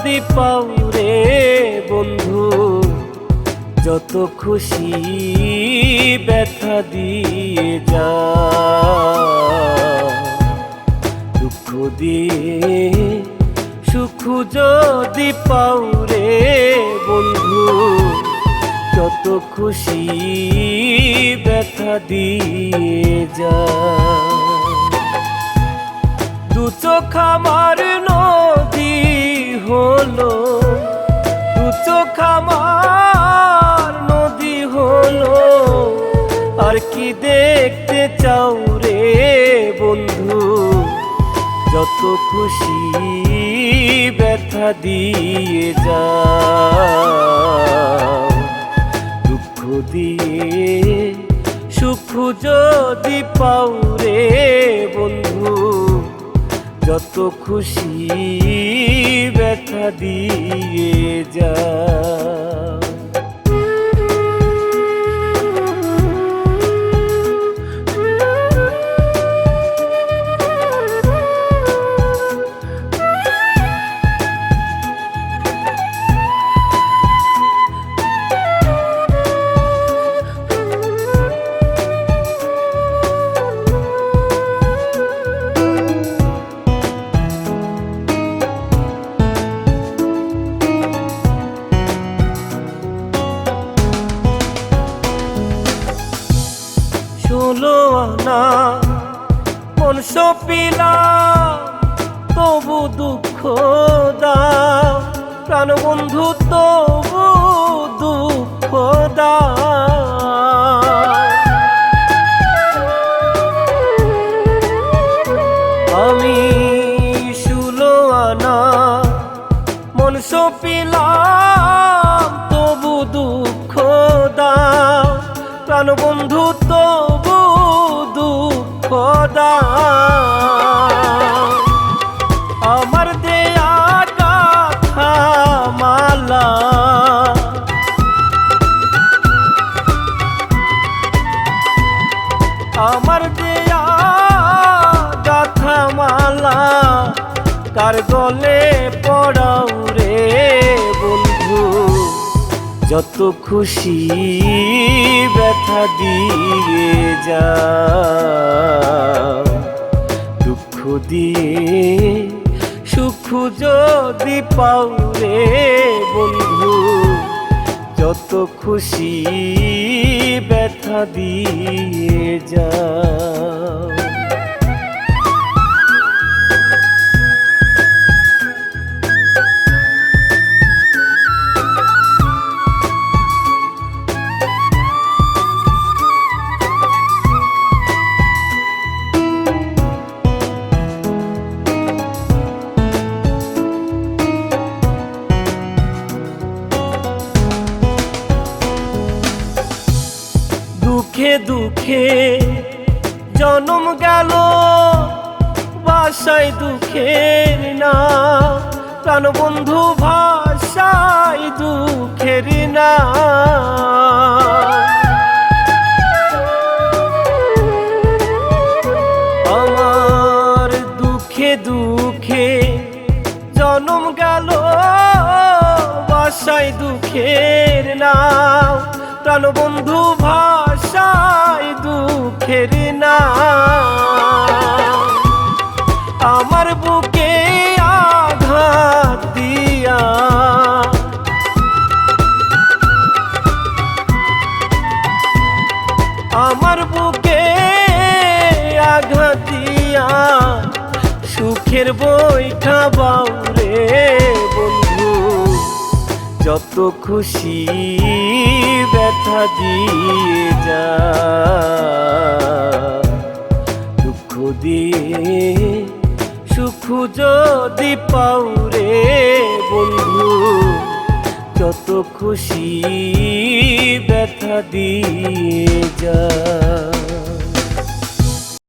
যদি পাও রে বন্ধু, যত খুশি ব্যথা দিয়ে যা। দুঃখ দিয়ে সুখ যদি পাও রে বন্ধু, যত খুশি ব্যথা দিয়ে যা। দু চোখ আমার নদী হলো, দু চোখ আমার নদী হলো, আর কি দেখতে চাও রে বন্ধু, যত খুশি ব্যথা দিয়ে যা। দুঃখ দিয়ে সুখ যদি পাও রে বন্ধু, যত খুশি ব্যথা দিয়ে যা। ষোলো আনা মন সপিলাম, তবু দুঃখ দাও প্রাণবন্ধু, তবু দুঃখ দাও। আমি ষোলো আনা মন সপিলাম, তবু দুঃখ দাও প্রাণবন্ধু, তবু দুঃখ দাও। আমার দেয়া গাথা মালা, আমার দেয়া গাথা মালা, কার গলে পড়াও রে বন্ধু, যত খুশি ব্যথা দিয়ে যা। দুঃখ দিয়ে সুখ যদি পাও রে বন্ধু, যত খুশি ব্যথা দিয়ে যা। দুঃখে দুঃখে জনম গেল, ভাষায় দুঃখের না প্রাণবন্ধু, ভাষায় দুঃখের না। আমার দুঃখে দুঃখে জনম গেল, ভাষায় দুঃখের না প্রাণবন্ধু, ভাষায় দুঃখের না। আমার বুকে আঘাত দিয়া, আমার বুকে আঘাত দিয়া, সুখের বৈঠা বাও রে বন্ধু, যত খুশি ব্যথা দিয়ে যা। দুঃখ দিয়ে সুখ যদি পাও রে বন্ধু, যত খুশি ব্যথা দিয়ে যা।